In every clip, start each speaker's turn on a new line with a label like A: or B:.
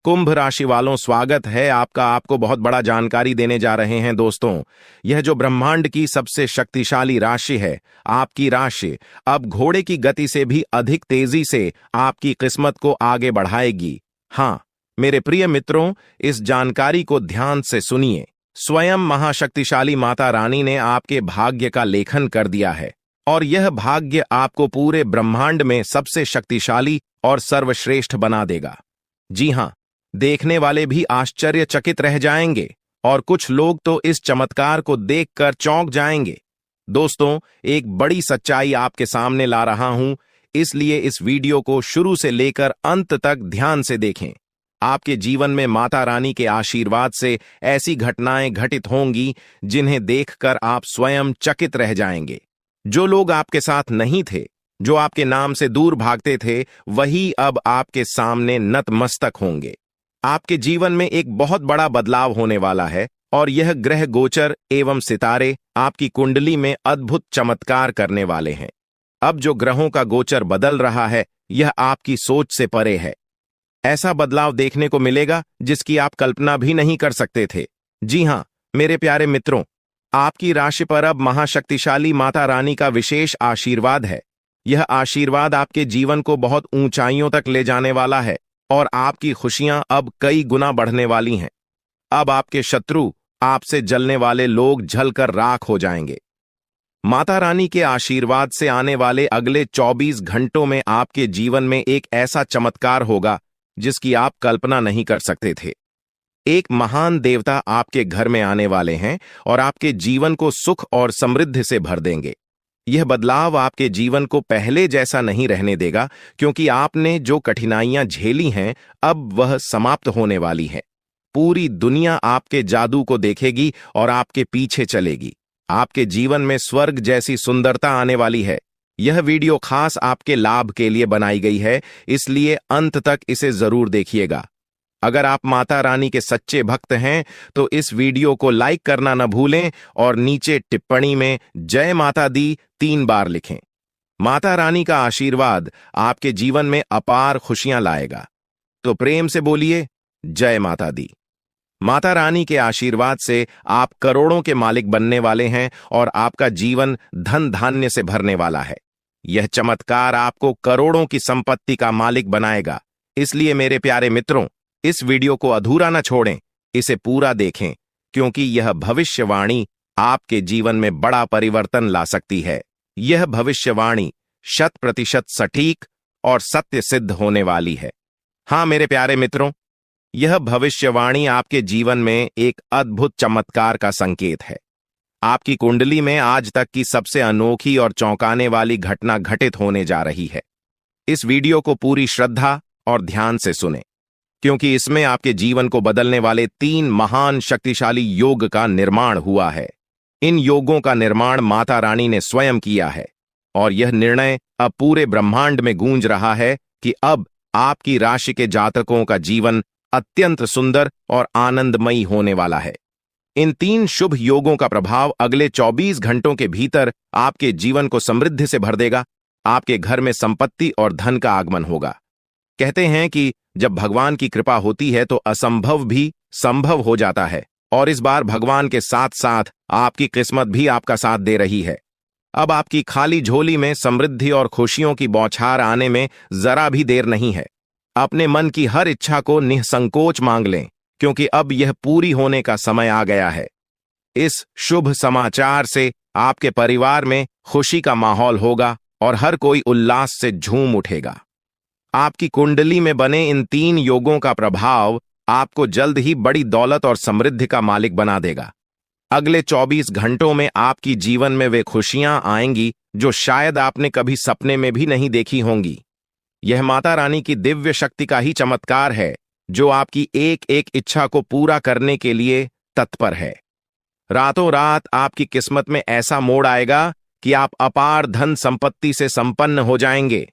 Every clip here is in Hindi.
A: कुंभ राशि वालों, स्वागत है आपका। आपको बहुत बड़ा जानकारी देने जा रहे हैं दोस्तों। यह जो ब्रह्मांड की सबसे शक्तिशाली राशि है, आपकी राशि, अब घोड़े की गति से भी अधिक तेजी से आपकी किस्मत को आगे बढ़ाएगी। हाँ मेरे प्रिय मित्रों, इस जानकारी को ध्यान से सुनिए। स्वयं महाशक्तिशाली माता रानी ने आपके भाग्य का लेखन कर दिया है और यह भाग्य आपको पूरे ब्रह्मांड में सबसे शक्तिशाली और सर्वश्रेष्ठ बना देगा। जी हाँ, देखने वाले भी आश्चर्यचकित रह जाएंगे और कुछ लोग तो इस चमत्कार को देखकर चौंक जाएंगे। दोस्तों, एक बड़ी सच्चाई आपके सामने ला रहा हूं, इसलिए इस वीडियो को शुरू से लेकर अंत तक ध्यान से देखें। आपके जीवन में माता रानी के आशीर्वाद से ऐसी घटनाएं घटित होंगी जिन्हें देखकर आप स्वयं चकित रह जाएंगे। जो लोग आपके साथ नहीं थे, जो आपके नाम से दूर भागते थे, वही अब आपके सामने नतमस्तक होंगे। आपके जीवन में एक बहुत बड़ा बदलाव होने वाला है और यह ग्रह गोचर एवं सितारे आपकी कुंडली में अद्भुत चमत्कार करने वाले हैं। अब जो ग्रहों का गोचर बदल रहा है, यह आपकी सोच से परे है। ऐसा बदलाव देखने को मिलेगा जिसकी आप कल्पना भी नहीं कर सकते थे। जी हां मेरे प्यारे मित्रों, आपकी राशि पर अब महाशक्तिशाली माता रानी का विशेष आशीर्वाद है। यह आशीर्वाद आपके जीवन को बहुत ऊंचाइयों तक ले जाने वाला है और आपकी खुशियां अब कई गुना बढ़ने वाली हैं। अब आपके शत्रु, आपसे जलने वाले लोग जलकर राख हो जाएंगे। माता रानी के आशीर्वाद से आने वाले अगले 24 घंटों में आपके जीवन में एक ऐसा चमत्कार होगा जिसकी आप कल्पना नहीं कर सकते थे। एक महान देवता आपके घर में आने वाले हैं और आपके जीवन को सुख और समृद्धि से भर देंगे। यह बदलाव आपके जीवन को पहले जैसा नहीं रहने देगा, क्योंकि आपने जो कठिनाइयां झेली हैं, अब वह समाप्त होने वाली है। पूरी दुनिया आपके जादू को देखेगी और आपके पीछे चलेगी। आपके जीवन में स्वर्ग जैसी सुंदरता आने वाली है। यह वीडियो खास आपके लाभ के लिए बनाई गई है, इसलिए अंत तक इसे जरूर देखिएगा। अगर आप माता रानी के सच्चे भक्त हैं तो इस वीडियो को लाइक करना न भूलें और नीचे टिप्पणी में जय माता दी 3 बार लिखें। माता रानी का आशीर्वाद आपके जीवन में अपार खुशियां लाएगा, तो प्रेम से बोलिए जय माता दी। माता रानी के आशीर्वाद से आप करोड़ों के मालिक बनने वाले हैं और आपका जीवन धन धान्य से भरने वाला है। यह चमत्कार आपको करोड़ों की संपत्ति का मालिक बनाएगा। इसलिए मेरे प्यारे मित्रों, इस वीडियो को अधूरा न छोड़ें, इसे पूरा देखें, क्योंकि यह भविष्यवाणी आपके जीवन में बड़ा परिवर्तन ला सकती है। यह भविष्यवाणी 100% सटीक और सत्य सिद्ध होने वाली है। हां मेरे प्यारे मित्रों, यह भविष्यवाणी आपके जीवन में एक अद्भुत चमत्कार का संकेत है। आपकी कुंडली में आज तक की सबसे अनोखी और चौंकाने वाली घटना घटित होने जा रही है। इस वीडियो को पूरी श्रद्धा और ध्यान से सुनें, क्योंकि इसमें आपके जीवन को बदलने वाले 3 महान शक्तिशाली योग का निर्माण हुआ है। इन योगों का निर्माण माता रानी ने स्वयं किया है और यह निर्णय अब पूरे ब्रह्मांड में गूंज रहा है कि अब आपकी राशि के जातकों का जीवन अत्यंत सुंदर और आनंदमयी होने वाला है। इन 3 शुभ योगों का प्रभाव अगले 24 घंटों के भीतर आपके जीवन को समृद्धि से भर देगा। आपके घर में संपत्ति और धन का आगमन होगा। कहते हैं कि जब भगवान की कृपा होती है तो असंभव भी संभव हो जाता है, और इस बार भगवान के साथ साथ आपकी किस्मत भी आपका साथ दे रही है। अब आपकी खाली झोली में समृद्धि और खुशियों की बौछार आने में जरा भी देर नहीं है। अपने मन की हर इच्छा को निसंकोच मांग लें, क्योंकि अब यह पूरी होने का समय आ गया है। इस शुभ समाचार से आपके परिवार में खुशी का माहौल होगा और हर कोई उल्लास से झूम उठेगा। आपकी कुंडली में बने इन 3 योगों का प्रभाव आपको जल्द ही बड़ी दौलत और समृद्धि का मालिक बना देगा। अगले 24 घंटों में आपकी जीवन में वे खुशियां आएंगी जो शायद आपने कभी सपने में भी नहीं देखी होंगी। यह माता रानी की दिव्य शक्ति का ही चमत्कार है, जो आपकी एक एक इच्छा को पूरा करने के लिए तत्पर है। रातों रात आपकी किस्मत में ऐसा मोड़ आएगा कि आप अपार धन संपत्ति से संपन्न हो जाएंगे।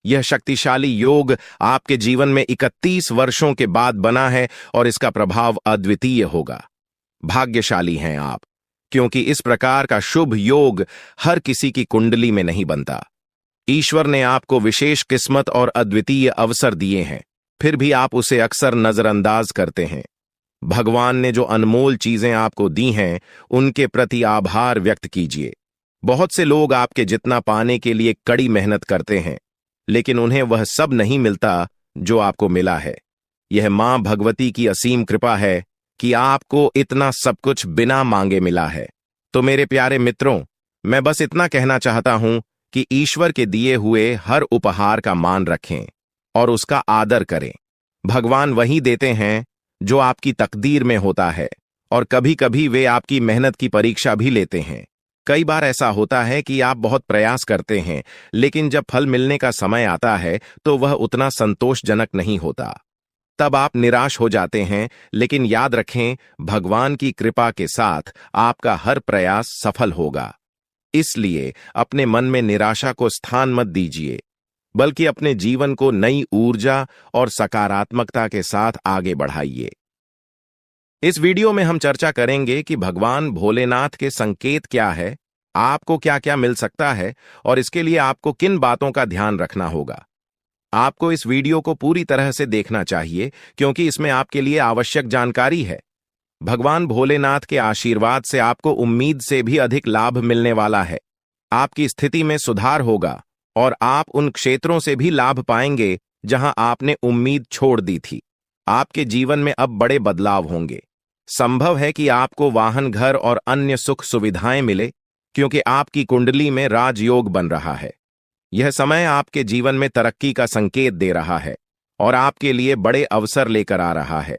A: यह शक्तिशाली योग आपके जीवन में 31 वर्षों के बाद बना है और इसका प्रभाव अद्वितीय होगा। भाग्यशाली हैं आप, क्योंकि इस प्रकार का शुभ योग हर किसी की कुंडली में नहीं बनता। ईश्वर ने आपको विशेष किस्मत और अद्वितीय अवसर दिए हैं फिर भी आप उसे अक्सर नजरअंदाज करते हैं। भगवान ने जो अनमोल चीजें आपको दी हैं, उनके प्रति आभार व्यक्त कीजिए। बहुत से लोग आपके जितना पाने के लिए कड़ी मेहनत करते हैं, लेकिन उन्हें वह सब नहीं मिलता जो आपको मिला है। यह मां भगवती की असीम कृपा है कि आपको इतना सब कुछ बिना मांगे मिला है। तो मेरे प्यारे मित्रों, मैं बस इतना कहना चाहता हूं कि ईश्वर के दिए हुए हर उपहार का मान रखें और उसका आदर करें। भगवान वही देते हैं जो आपकी तकदीर में होता है, और कभी कभी वे आपकी मेहनत की परीक्षा भी लेते हैं। कई बार ऐसा होता है कि आप बहुत प्रयास करते हैं, लेकिन जब फल मिलने का समय आता है तो वह उतना संतोषजनक नहीं होता। तब आप निराश हो जाते हैं, लेकिन याद रखें, भगवान की कृपा के साथ आपका हर प्रयास सफल होगा। इसलिए अपने मन में निराशा को स्थान मत दीजिए, बल्कि अपने जीवन को नई ऊर्जा और सकारात्मकता के साथ आगे बढ़ाइए। इस वीडियो में हम चर्चा करेंगे कि भगवान भोलेनाथ के संकेत क्या है, आपको क्या क्या मिल सकता है, और इसके लिए आपको किन बातों का ध्यान रखना होगा। आपको इस वीडियो को पूरी तरह से देखना चाहिए, क्योंकि इसमें आपके लिए आवश्यक जानकारी है। भगवान भोलेनाथ के आशीर्वाद से आपको उम्मीद से भी अधिक लाभ मिलने वाला है। आपकी स्थिति में सुधार होगा और आप उन क्षेत्रों से भी लाभ पाएंगे जहां आपने उम्मीद छोड़ दी थी। आपके जीवन में अब बड़े बदलाव होंगे। संभव है कि आपको वाहन, घर और अन्य सुख सुविधाएं मिले, क्योंकि आपकी कुंडली में राजयोग बन रहा है। यह समय आपके जीवन में तरक्की का संकेत दे रहा है और आपके लिए बड़े अवसर लेकर आ रहा है।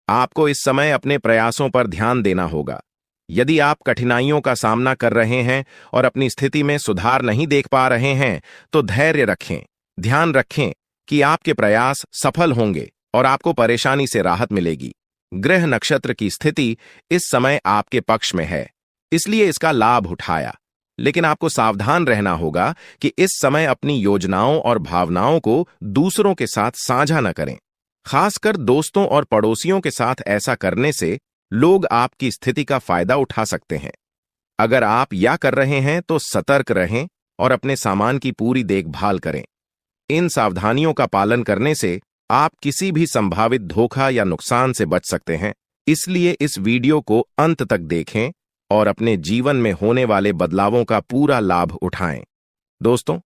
A: आपको इस समय अपने प्रयासों पर ध्यान देना होगा। यदि आप कठिनाइयों का सामना कर रहे हैं और अपनी स्थिति में सुधार नहीं देख पा रहे हैं, तो धैर्य रखें। ध्यान रखें कि आपके प्रयास सफल होंगे और आपको परेशानी से राहत मिलेगी। ग्रह नक्षत्र की स्थिति इस समय आपके पक्ष में है, इसलिए इसका लाभ उठाया। लेकिन आपको सावधान रहना होगा कि इस समय अपनी योजनाओं और भावनाओं को दूसरों के साथ साझा न करें। खासकर दोस्तों और पड़ोसियों के साथ ऐसा करने से लोग आपकी स्थिति का फायदा उठा सकते हैं। अगर आप या कर रहे हैं तो सतर्क रहें और अपने सामान की पूरी देखभाल करें। इन सावधानियों का पालन करने से आप किसी भी संभावित धोखा या नुकसान से बच सकते हैं। इसलिए इस वीडियो को अंत तक देखें और अपने जीवन में होने वाले बदलावों का पूरा लाभ उठाएं। दोस्तों,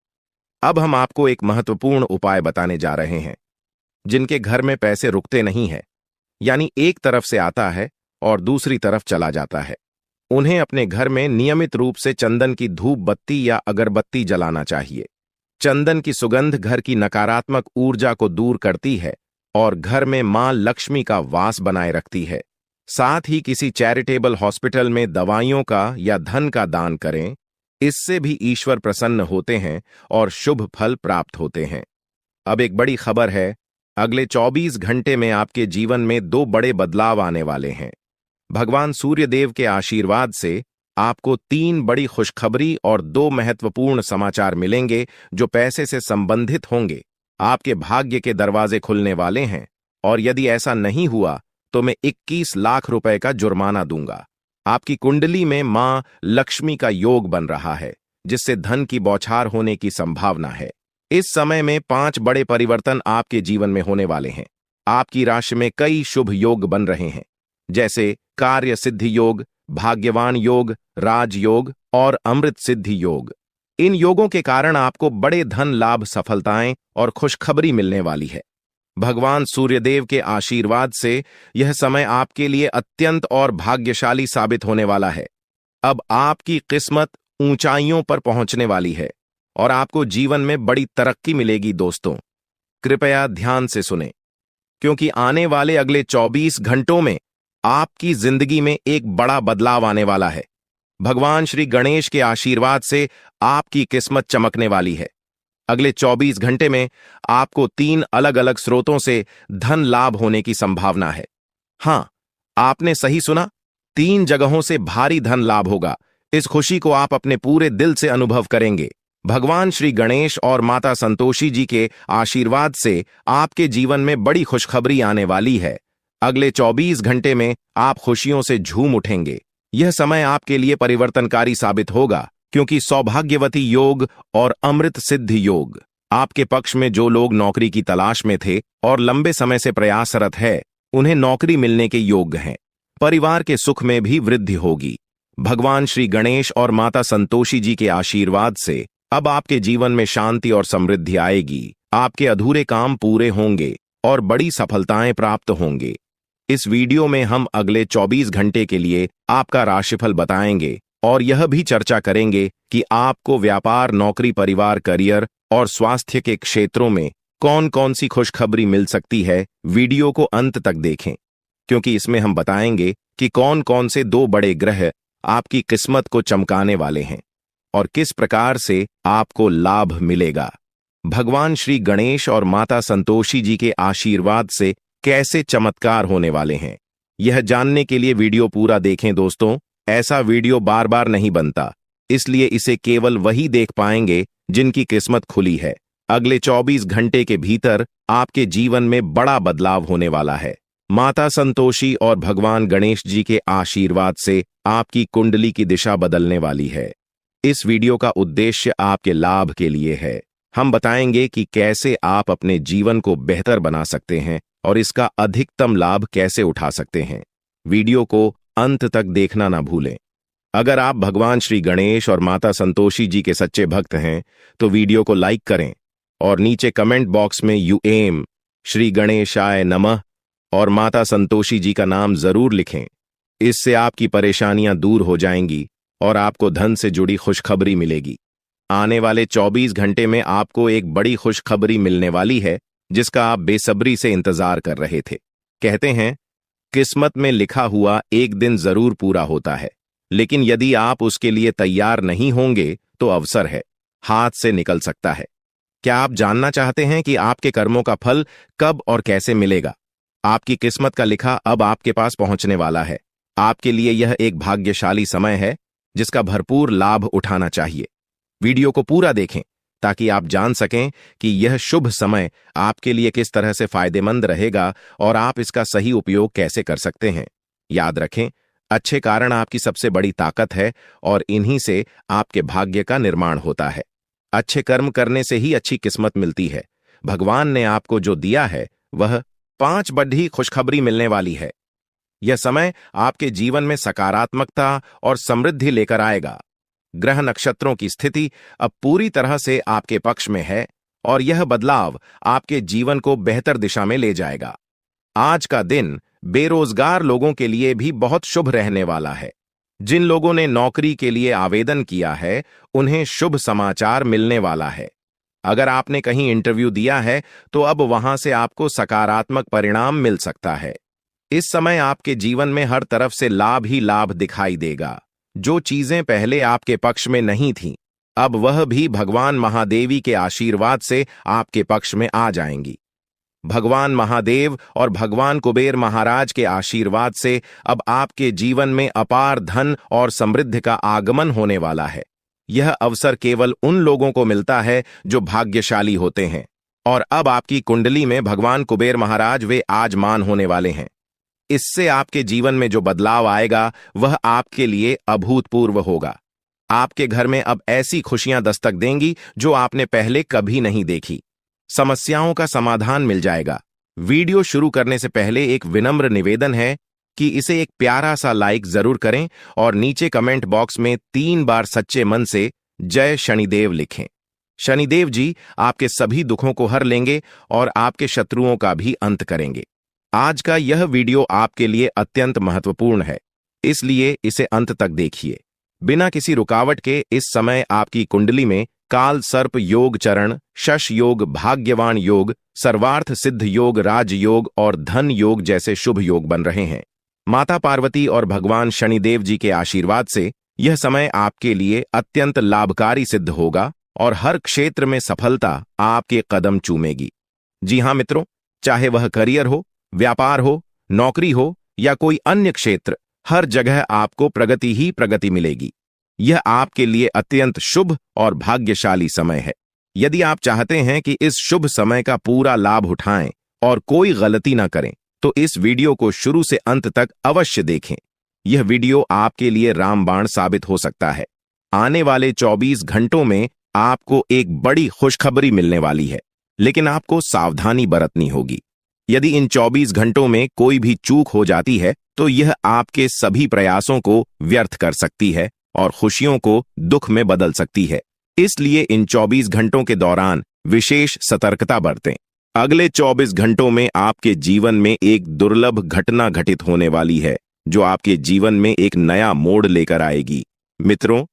A: अब हम आपको एक महत्वपूर्ण उपाय बताने जा रहे हैं। जिनके घर में पैसे रुकते नहीं हैं, यानी एक तरफ से आता है और दूसरी तरफ चला जाता है, उन्हें अपने घर में नियमित रूप से चंदन की धूप बत्ती या अगरबत्ती जलाना चाहिए। चंदन की सुगंध घर की नकारात्मक ऊर्जा को दूर करती है और घर में मां लक्ष्मी का वास बनाए रखती है। साथ ही किसी चैरिटेबल हॉस्पिटल में दवाइयों का या धन का दान करें। इससे भी ईश्वर प्रसन्न होते हैं और शुभ फल प्राप्त होते हैं। अब एक बड़ी खबर है, अगले 24 घंटे में आपके जीवन में 2 बड़े बदलाव आने वाले हैं। भगवान सूर्यदेव के आशीर्वाद से आपको 3 बड़ी खुशखबरी और 2 महत्वपूर्ण समाचार मिलेंगे जो पैसे से संबंधित होंगे। आपके भाग्य के दरवाजे खुलने वाले हैं, और यदि ऐसा नहीं हुआ तो मैं 21 लाख रुपए का जुर्माना दूंगा। आपकी कुंडली में मां लक्ष्मी का योग बन रहा है, जिससे धन की बौछार होने की संभावना है। इस समय में 5 बड़े परिवर्तन आपके जीवन में होने वाले हैं। आपकी राशि में कई शुभ योग बन रहे हैं, जैसे कार्य सिद्धि योग, भाग्यवान योग, राजयोग और अमृत सिद्धि योग। इन योगों के कारण आपको बड़े धन लाभ, सफलताएं और खुशखबरी मिलने वाली है। भगवान सूर्यदेव के आशीर्वाद से यह समय आपके लिए अत्यंत और भाग्यशाली साबित होने वाला है। अब आपकी किस्मत ऊंचाइयों पर पहुंचने वाली है और आपको जीवन में बड़ी तरक्की मिलेगी। दोस्तों, कृपया ध्यान से सुनें, क्योंकि आने वाले अगले 24 घंटों में आपकी जिंदगी में एक बड़ा बदलाव आने वाला है। भगवान श्री गणेश के आशीर्वाद से आपकी किस्मत चमकने वाली है। अगले 24 घंटे में आपको 3 अलग अलग स्रोतों से धन लाभ होने की संभावना है। हां, आपने सही सुना, 3 जगहों से भारी धन लाभ होगा। इस खुशी को आप अपने पूरे दिल से अनुभव करेंगे। भगवान श्री गणेश और माता संतोषी जी के आशीर्वाद से आपके जीवन में बड़ी खुशखबरी आने वाली है। अगले 24 घंटे में आप खुशियों से झूम उठेंगे। यह समय आपके लिए परिवर्तनकारी साबित होगा, क्योंकि सौभाग्यवती योग और अमृत सिद्धि योग आपके पक्ष में जो लोग नौकरी की तलाश में थे और लंबे समय से प्रयासरत है, उन्हें नौकरी मिलने के योग्य हैं। परिवार के सुख में भी वृद्धि होगी। भगवान श्री गणेश और माता संतोषी जी के आशीर्वाद से अब आपके जीवन में शांति और समृद्धि आएगी। आपके अधूरे काम पूरे होंगे और बड़ी सफलताएं प्राप्त होंगे। इस वीडियो में हम अगले 24 घंटे के लिए आपका राशिफल बताएंगे और यह भी चर्चा करेंगे कि आपको व्यापार, नौकरी, परिवार, करियर और स्वास्थ्य के क्षेत्रों में कौन कौन सी खुशखबरी मिल सकती है। वीडियो को अंत तक देखें, क्योंकि इसमें हम बताएंगे कि कौन कौन से 2 बड़े ग्रह आपकी किस्मत को चमकाने वाले हैं और किस प्रकार से आपको लाभ मिलेगा। भगवान श्री गणेश और माता संतोषी जी के आशीर्वाद से कैसे चमत्कार होने वाले हैं, यह जानने के लिए वीडियो पूरा देखें दोस्तों। ऐसा वीडियो बार बार नहीं बनता, इसलिए इसे केवल वही देख पाएंगे जिनकी किस्मत खुली है। अगले 24 घंटे के भीतर आपके जीवन में बड़ा बदलाव होने वाला है। माता संतोषी और भगवान गणेश जी के आशीर्वाद से आपकी कुंडली की दिशा बदलने वाली है। इस वीडियो का उद्देश्य आपके लाभ के लिए है। हम बताएंगे कि कैसे आप अपने जीवन को बेहतर बना सकते हैं और इसका अधिकतम लाभ कैसे उठा सकते हैं। वीडियो को अंत तक देखना ना भूलें। अगर आप भगवान श्री गणेश और माता संतोषी जी के सच्चे भक्त हैं तो वीडियो को लाइक करें और नीचे कमेंट बॉक्स में यूएम श्री गणेशाय नमः और माता संतोषी जी का नाम जरूर लिखें। इससे आपकी परेशानियां दूर हो जाएंगी और आपको धन से जुड़ी खुशखबरी मिलेगी। आने वाले 24 घंटे में आपको एक बड़ी खुशखबरी मिलने वाली है, जिसका आप बेसब्री से इंतजार कर रहे थे। कहते हैं, किस्मत में लिखा हुआ एक दिन जरूर पूरा होता है, लेकिन यदि आप उसके लिए तैयार नहीं होंगे तो अवसर है, हाथ से निकल सकता है। क्या आप जानना चाहते हैं कि आपके कर्मों का फल कब और कैसे मिलेगा? आपकी किस्मत का लिखा अब आपके पास पहुंचने वाला है। आपके लिए यह एक भाग्यशाली समय है जिसका भरपूर लाभ उठाना चाहिए। वीडियो को पूरा देखें ताकि आप जान सकें कि यह शुभ समय आपके लिए किस तरह से फायदेमंद रहेगा और आप इसका सही उपयोग कैसे कर सकते हैं। याद रखें, अच्छे कारण आपकी सबसे बड़ी ताकत है और इन्हीं से आपके भाग्य का निर्माण होता है। अच्छे कर्म करने से ही अच्छी किस्मत मिलती है। भगवान ने आपको जो दिया है वह 5 बड़ी खुशखबरी मिलने वाली है। यह समय आपके जीवन में सकारात्मकता और समृद्धि लेकर आएगा। ग्रह नक्षत्रों की स्थिति अब पूरी तरह से आपके पक्ष में है और यह बदलाव आपके जीवन को बेहतर दिशा में ले जाएगा। आज का दिन बेरोजगार लोगों के लिए भी बहुत शुभ रहने वाला है। जिन लोगों ने नौकरी के लिए आवेदन किया है, उन्हें शुभ समाचार मिलने वाला है। अगर आपने कहीं इंटरव्यू दिया है तो अब वहां से आपको सकारात्मक परिणाम मिल सकता है। इस समय आपके जीवन में हर तरफ से लाभ ही लाभ दिखाई देगा। जो चीजें पहले आपके पक्ष में नहीं थीं, अब वह भी भगवान महादेवी के आशीर्वाद से आपके पक्ष में आ जाएंगी। भगवान महादेव और भगवान कुबेर महाराज के आशीर्वाद से अब आपके जीवन में अपार धन और समृद्धि का आगमन होने वाला है। यह अवसर केवल उन लोगों को मिलता है जो भाग्यशाली होते हैं और अब आपकी कुंडली में भगवान कुबेर महाराज वे आजमान होने वाले हैं। इससे आपके जीवन में जो बदलाव आएगा वह आपके लिए अभूतपूर्व होगा। आपके घर में अब ऐसी खुशियां दस्तक देंगी जो आपने पहले कभी नहीं देखी। समस्याओं का समाधान मिल जाएगा। वीडियो शुरू करने से पहले एक विनम्र निवेदन है कि इसे एक प्यारा सा लाइक जरूर करें और नीचे कमेंट बॉक्स में 3 बार सच्चे मन से जय शनिदेव लिखें। शनिदेव जी आपके सभी दुखों को हर लेंगे और आपके शत्रुओं का भी अंत करेंगे। आज का यह वीडियो आपके लिए अत्यंत महत्वपूर्ण है, इसलिए इसे अंत तक देखिए। बिना किसी रुकावट के इस समय आपकी कुंडली में काल सर्प योग चरण, शश योग, भाग्यवान योग, सर्वार्थ सिद्ध योग, राजयोग और धन योग जैसे शुभ योग बन रहे हैं। माता पार्वती और भगवान शनिदेव जी के आशीर्वाद से यह समय आपके लिए अत्यंत लाभकारी सिद्ध होगा और हर क्षेत्र में सफलता आपके कदम चूमेगी। जी हां मित्रों, चाहे वह करियर हो, व्यापार हो, नौकरी हो या कोई अन्य क्षेत्र, हर जगह आपको प्रगति ही प्रगति मिलेगी। यह आपके लिए अत्यंत शुभ और भाग्यशाली समय है। यदि आप चाहते हैं कि इस शुभ समय का पूरा लाभ उठाएं और कोई गलती ना करें, तो इस वीडियो को शुरू से अंत तक अवश्य देखें। यह वीडियो आपके लिए रामबाण साबित हो सकता है। आने वाले 24 घंटों में आपको एक बड़ी खुशखबरी मिलने वाली है, लेकिन आपको सावधानी बरतनी होगी। यदि इन 24 घंटों में कोई भी चूक हो जाती है तो यह आपके सभी प्रयासों को व्यर्थ कर सकती है और खुशियों को दुख में बदल सकती है। इसलिए इन 24 घंटों के दौरान विशेष सतर्कता बरतें। अगले 24 घंटों में आपके जीवन में एक दुर्लभ घटना घटित होने वाली है, जो आपके जीवन में एक नया मोड़ लेकर आएगी। मित्रों,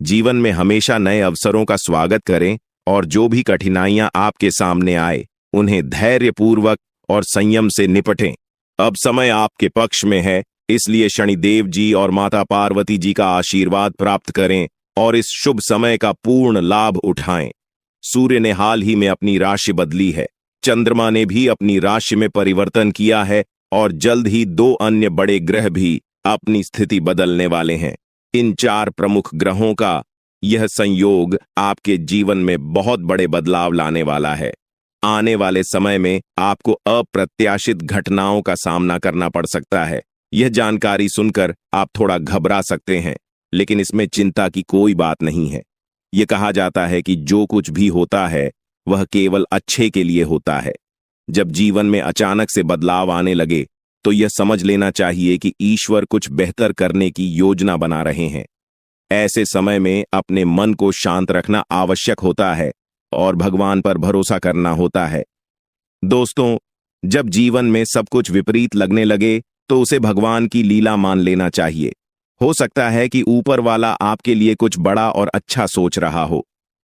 A: जीवन में हमेशा नए अवसरों का स्वागत करें और जो भी कठिनाइयां आपके सामने आए, उन्हें धैर्यपूर्वक और संयम से निपटें। अब समय आपके पक्ष में है, इसलिए शनिदेव जी और माता पार्वती जी का आशीर्वाद प्राप्त करें और इस शुभ समय का पूर्ण लाभ उठाएं। सूर्य ने हाल ही में अपनी राशि बदली है, चंद्रमा ने भी अपनी राशि में परिवर्तन किया है और जल्द ही 2 अन्य बड़े ग्रह भी अपनी स्थिति बदलने वाले हैं। इन 4 प्रमुख ग्रहों का यह संयोग आपके जीवन में बहुत बड़े बदलाव लाने वाला है। आने वाले समय में आपको अप्रत्याशित घटनाओं का सामना करना पड़ सकता है। यह जानकारी सुनकर आप थोड़ा घबरा सकते हैं, लेकिन इसमें चिंता की कोई बात नहीं है। यह कहा जाता है कि जो कुछ भी होता है वह केवल अच्छे के लिए होता है। जब जीवन में अचानक से बदलाव आने लगे तो यह समझ लेना चाहिए कि ईश्वर कुछ बेहतर करने की योजना बना रहे हैं। ऐसे समय में अपने मन को शांत रखना आवश्यक होता है और भगवान पर भरोसा करना होता है। दोस्तों, जब जीवन में सब कुछ विपरीत लगने लगे तो उसे भगवान की लीला मान लेना चाहिए। हो सकता है कि ऊपर वाला आपके लिए कुछ बड़ा और अच्छा सोच रहा हो।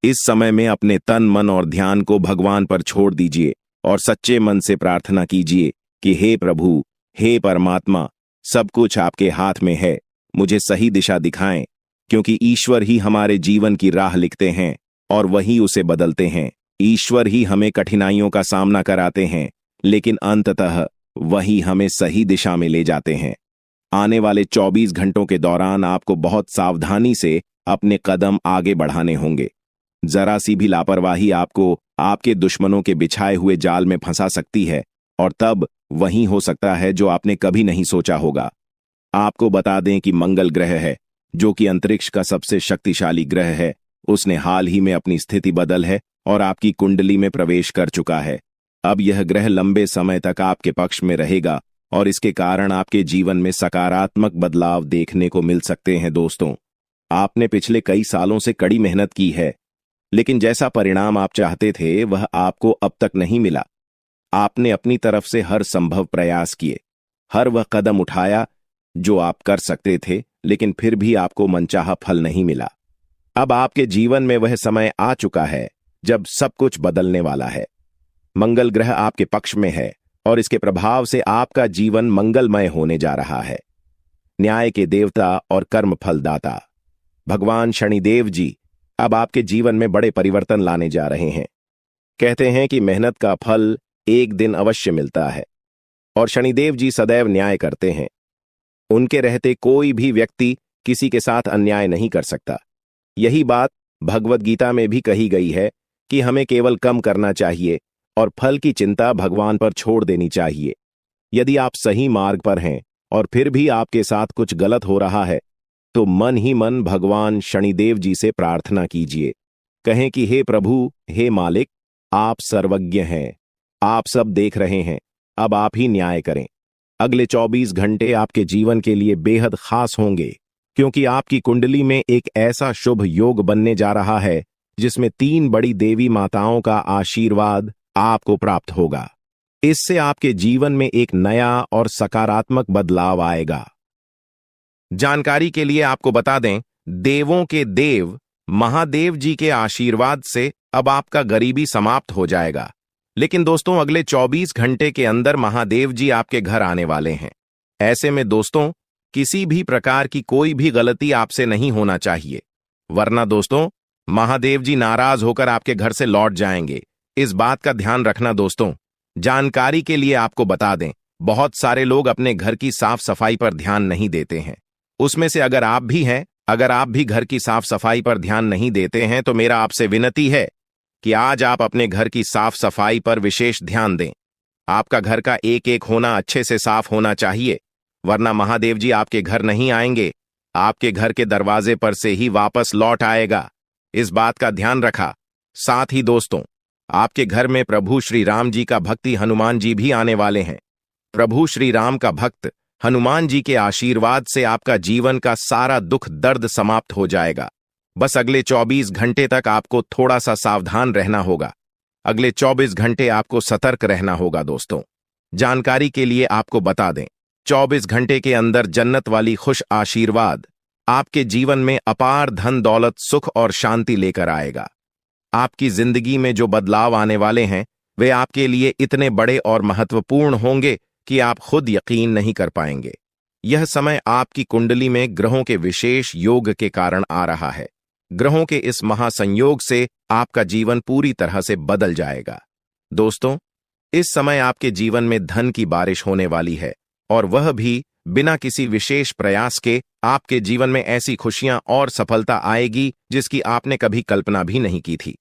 A: इस समय में अपने तन, मन और ध्यान को भगवान पर छोड़ दीजिए और सच्चे मन से प्रार्थना कीजिए कि हे प्रभु, हे परमात्मा, सब कुछ आपके हाथ में है, मुझे सही दिशा दिखाएं, क्योंकि ईश्वर ही हमारे जीवन की राह लिखते हैं और वही उसे बदलते हैं। ईश्वर ही हमें कठिनाइयों का सामना कराते हैं, लेकिन अंततः वही हमें सही दिशा में ले जाते हैं। आने वाले 24 घंटों के दौरान आपको बहुत सावधानी से अपने कदम आगे बढ़ाने होंगे। जरा सी भी लापरवाही आपको आपके दुश्मनों के बिछाए हुए जाल में फंसा सकती है और तब वही हो सकता है जो आपने कभी नहीं सोचा होगा। आपको बता दें कि मंगल ग्रह है, जो कि अंतरिक्ष का सबसे शक्तिशाली ग्रह है, उसने हाल ही में अपनी स्थिति बदल है और आपकी कुंडली में प्रवेश कर चुका है। अब यह ग्रह लंबे समय तक आपके पक्ष में रहेगा और इसके कारण आपके जीवन में सकारात्मक बदलाव देखने को मिल सकते हैं। दोस्तों, आपने पिछले कई सालों से कड़ी मेहनत की है, लेकिन जैसा परिणाम आप चाहते थे वह आपको अब तक नहीं मिला। आपने अपनी तरफ से हर संभव प्रयास किए, हर वह कदम उठाया जो आप कर सकते थे, लेकिन फिर भी आपको मनचाहा फल नहीं मिला। अब आपके जीवन में वह समय आ चुका है जब सब कुछ बदलने वाला है। मंगल ग्रह आपके पक्ष में है और इसके प्रभाव से आपका जीवन मंगलमय होने जा रहा है। न्याय के देवता और कर्म फलदाता भगवान शनिदेव जी अब आपके जीवन में बड़े परिवर्तन लाने जा रहे हैं। कहते हैं कि मेहनत का फल एक दिन अवश्य मिलता है और शनिदेव जी सदैव न्याय करते हैं। उनके रहते कोई भी व्यक्ति किसी के साथ अन्याय नहीं कर सकता। यही बात भगवद गीता में भी कही गई है कि हमें केवल कम करना चाहिए और फल की चिंता भगवान पर छोड़ देनी चाहिए। यदि आप सही मार्ग पर हैं और फिर भी आपके साथ कुछ गलत हो रहा है तो मन ही मन भगवान शनिदेव जी से प्रार्थना कीजिए। कहें कि हे प्रभु, हे मालिक, आप सर्वज्ञ हैं, आप सब देख रहे हैं, अब आप ही न्याय करें। अगले 24 घंटे आपके जीवन के लिए बेहद खास होंगे, क्योंकि आपकी कुंडली में एक ऐसा शुभ योग बनने जा रहा है जिसमें 3 बड़ी देवी माताओं का आशीर्वाद आपको प्राप्त होगा। इससे आपके जीवन में एक नया और सकारात्मक बदलाव आएगा। जानकारी के लिए आपको बता दें, देवों के देव महादेव जी के आशीर्वाद से अब आपका गरीबी समाप्त हो जाएगा। लेकिन दोस्तों, अगले 24 घंटे के अंदर महादेव जी आपके घर आने वाले हैं। ऐसे में दोस्तों, किसी भी प्रकार की कोई भी गलती आपसे नहीं होना चाहिए, वरना दोस्तों महादेव जी नाराज होकर आपके घर से लौट जाएंगे। इस बात का ध्यान रखना दोस्तों। जानकारी के लिए आपको बता दें, बहुत सारे लोग अपने घर की साफ सफाई पर ध्यान नहीं देते हैं। उसमें से अगर आप भी हैं, अगर आप भी घर की साफ सफाई पर ध्यान नहीं देते हैं तो मेरा आपसे विनती है कि आज आप अपने घर की साफ सफाई पर विशेष ध्यान दें। आपका घर का एक एक होना अच्छे से साफ होना चाहिए, वरना महादेव जी आपके घर नहीं आएंगे, आपके घर के दरवाजे पर से ही वापस लौट आएगा। इस बात का ध्यान रखा। साथ ही दोस्तों, आपके घर में प्रभु श्री राम जी का भक्ति हनुमान जी भी आने वाले हैं। प्रभु श्री राम का भक्त हनुमान जी के आशीर्वाद से आपका जीवन का सारा दुख दर्द समाप्त हो जाएगा। बस अगले 24 घंटे तक आपको थोड़ा सा सावधान रहना होगा। अगले 24 घंटे आपको सतर्क रहना होगा। दोस्तों, जानकारी के लिए आपको बता दें, 24 घंटे के अंदर जन्नत वाली खुश आशीर्वाद आपके जीवन में अपार धन दौलत सुख और शांति लेकर आएगा। आपकी जिंदगी में जो बदलाव आने वाले हैं वे आपके लिए इतने बड़े और महत्वपूर्ण होंगे कि आप खुद यकीन नहीं कर पाएंगे। यह समय आपकी कुंडली में ग्रहों के विशेष योग के कारण आ रहा है। ग्रहों के इस महासंयोग से आपका जीवन पूरी तरह से बदल जाएगा। दोस्तों, इस समय आपके जीवन में धन की बारिश होने वाली है, और वह भी बिना किसी विशेष प्रयास के। आपके जीवन में ऐसी खुशियां और सफलता आएगी जिसकी आपने कभी कल्पना भी नहीं की थी।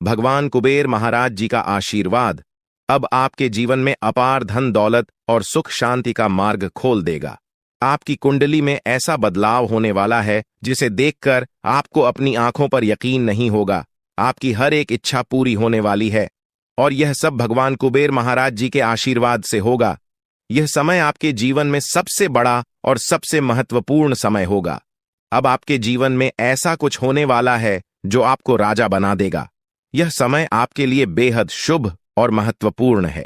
A: भगवान कुबेर महाराज जी का आशीर्वाद अब आपके जीवन में अपार धन दौलत और सुख शांति का मार्ग खोल देगा। आपकी कुंडली में ऐसा बदलाव होने वाला है जिसे देखकर आपको अपनी आंखों पर यकीन नहीं होगा। आपकी हर एक इच्छा पूरी होने वाली है, और यह सब भगवान कुबेर महाराज जी के आशीर्वाद से होगा। यह समय आपके जीवन में सबसे बड़ा और सबसे महत्वपूर्ण समय होगा। अब आपके जीवन में ऐसा कुछ होने वाला है जो आपको राजा बना देगा। यह समय आपके लिए बेहद शुभ और महत्वपूर्ण है।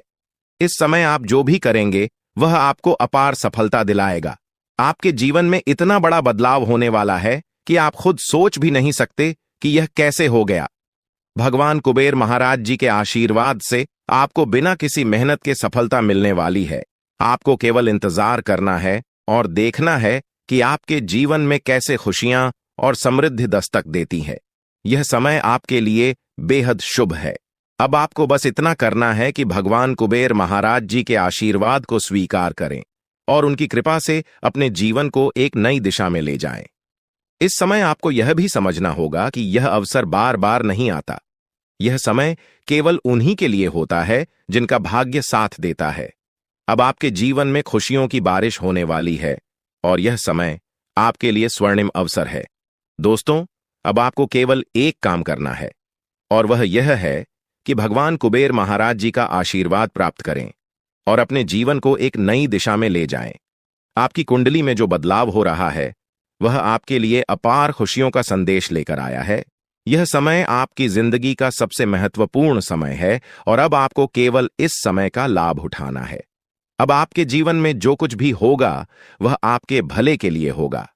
A: इस समय आप जो भी करेंगे वह आपको अपार सफलता दिलाएगा। आपके जीवन में इतना बड़ा बदलाव होने वाला है कि आप खुद सोच भी नहीं सकते कि यह कैसे हो गया। भगवान कुबेर महाराज जी के आशीर्वाद से आपको बिना किसी मेहनत के सफलता मिलने वाली है। आपको केवल इंतजार करना है और देखना है कि आपके जीवन में कैसे खुशियां और समृद्धि दस्तक देती है। यह समय आपके लिए बेहद शुभ है। अब आपको बस इतना करना है कि भगवान कुबेर महाराज जी के आशीर्वाद को स्वीकार करें और उनकी कृपा से अपने जीवन को एक नई दिशा में ले जाएं। इस समय आपको यह भी समझना होगा कि यह अवसर बार बार नहीं आता। यह समय केवल उन्हीं के लिए होता है जिनका भाग्य साथ देता है। अब आपके जीवन में खुशियों की बारिश होने वाली है, और यह समय आपके लिए स्वर्णिम अवसर है। दोस्तों, अब आपको केवल एक काम करना है, और वह यह है कि भगवान कुबेर महाराज जी का आशीर्वाद प्राप्त करें और अपने जीवन को एक नई दिशा में ले जाएं। आपकी कुंडली में जो बदलाव हो रहा है वह आपके लिए अपार खुशियों का संदेश लेकर आया है। यह समय आपकी जिंदगी का सबसे महत्वपूर्ण समय है, और अब आपको केवल इस समय का लाभ उठाना है। अब आपके जीवन में जो कुछ भी होगा वह आपके भले के लिए होगा।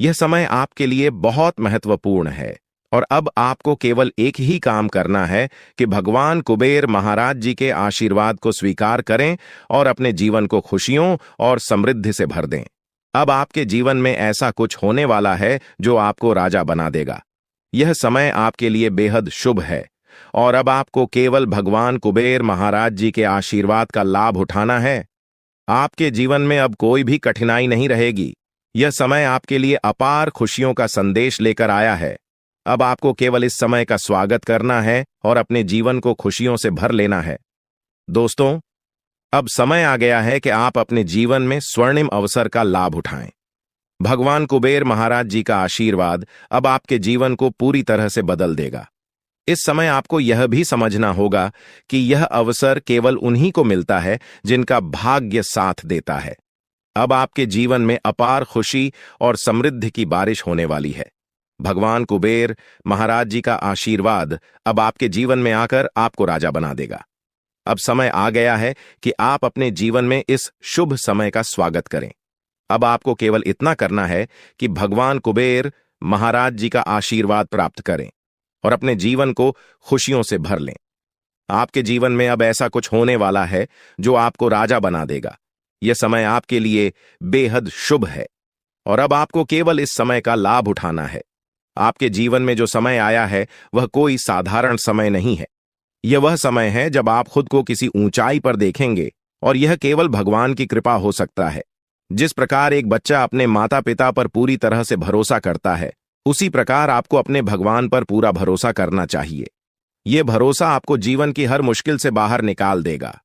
A: यह समय आपके लिए बहुत महत्वपूर्ण है, और अब आपको केवल एक ही काम करना है कि भगवान कुबेर महाराज जी के आशीर्वाद को स्वीकार करें और अपने जीवन को खुशियों और समृद्धि से भर दें। अब आपके जीवन में ऐसा कुछ होने वाला है जो आपको राजा बना देगा। यह समय आपके लिए बेहद शुभ है, और अब आपको केवल भगवान कुबेर महाराज जी के आशीर्वाद का लाभ उठाना है। आपके जीवन में अब कोई भी कठिनाई नहीं रहेगी। यह समय आपके लिए अपार खुशियों का संदेश लेकर आया है। अब आपको केवल इस समय का स्वागत करना है और अपने जीवन को खुशियों से भर लेना है। दोस्तों, अब समय आ गया है कि आप अपने जीवन में स्वर्णिम अवसर का लाभ उठाएं। भगवान कुबेर महाराज जी का आशीर्वाद अब आपके जीवन को पूरी तरह से बदल देगा। इस समय आपको यह भी समझना होगा कि यह अवसर केवल उन्हीं को मिलता है जिनका भाग्य साथ देता है। अब आपके जीवन में अपार खुशी और समृद्धि की बारिश होने वाली है। भगवान कुबेर महाराज जी का आशीर्वाद अब आपके जीवन में आकर आपको राजा बना देगा। अब समय आ गया है कि आप अपने जीवन में इस शुभ समय का स्वागत करें। अब आपको केवल इतना करना है कि भगवान कुबेर महाराज जी का आशीर्वाद प्राप्त करें और अपने जीवन को खुशियों से भर लें। आपके जीवन में अब ऐसा कुछ होने वाला है जो आपको राजा बना देगा। यह समय आपके लिए बेहद शुभ है, और अब आपको केवल इस समय का लाभ उठाना है। आपके जीवन में जो समय आया है वह कोई साधारण समय नहीं है। यह वह समय है जब आप खुद को किसी ऊंचाई पर देखेंगे, और यह केवल भगवान की कृपा हो सकता है। जिस प्रकार एक बच्चा अपने माता पिता पर पूरी तरह से भरोसा करता है, उसी प्रकार आपको अपने भगवान पर पूरा भरोसा करना चाहिए। यह भरोसा आपको जीवन की हर मुश्किल से बाहर निकाल देगा,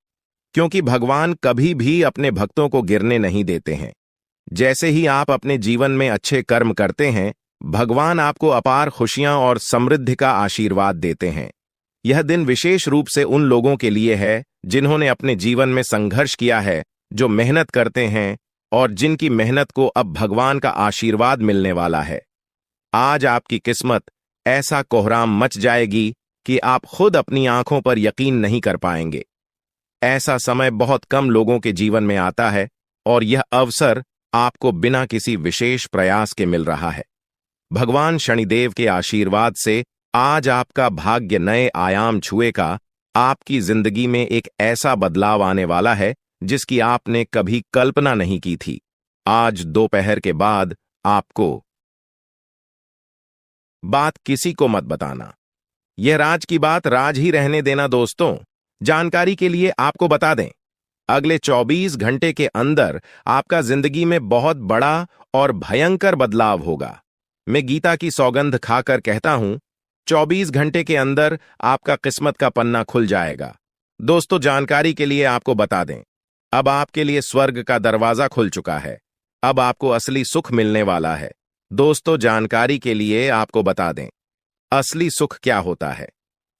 A: क्योंकि भगवान कभी भी अपने भक्तों को गिरने नहीं देते हैं। जैसे ही आप अपने जीवन में अच्छे कर्म करते हैं, भगवान आपको अपार खुशियां और समृद्धि का आशीर्वाद देते हैं। यह दिन विशेष रूप से उन लोगों के लिए है जिन्होंने अपने जीवन में संघर्ष किया है, जो मेहनत करते हैं और जिनकी मेहनत को अब भगवान का आशीर्वाद मिलने वाला है। आज आपकी किस्मत ऐसा कोहराम मच जाएगी कि आप खुद अपनी आंखों पर यकीन नहीं कर पाएंगे। ऐसा समय बहुत कम लोगों के जीवन में आता है और यह अवसर आपको बिना किसी विशेष प्रयास के मिल रहा है। भगवान शनिदेव के आशीर्वाद से आज आपका भाग्य नए आयाम छुएगा। आपकी जिंदगी में एक ऐसा बदलाव आने वाला है जिसकी आपने कभी कल्पना नहीं की थी। आज दोपहर के बाद आपको बात किसी को मत बताना। यह राज की बात राज ही रहने देना। दोस्तों, जानकारी के लिए आपको बता दें, अगले 24 घंटे के अंदर आपका जिंदगी में बहुत बड़ा और भयंकर बदलाव होगा। मैं गीता की सौगंध खाकर कहता हूं, 24 घंटे के अंदर आपका किस्मत का पन्ना खुल जाएगा। दोस्तों, जानकारी के लिए आपको बता दें, अब आपके लिए स्वर्ग का दरवाजा खुल चुका है। अब आपको असली सुख मिलने वाला है। दोस्तों, जानकारी के लिए आपको बता दें, असली सुख क्या होता है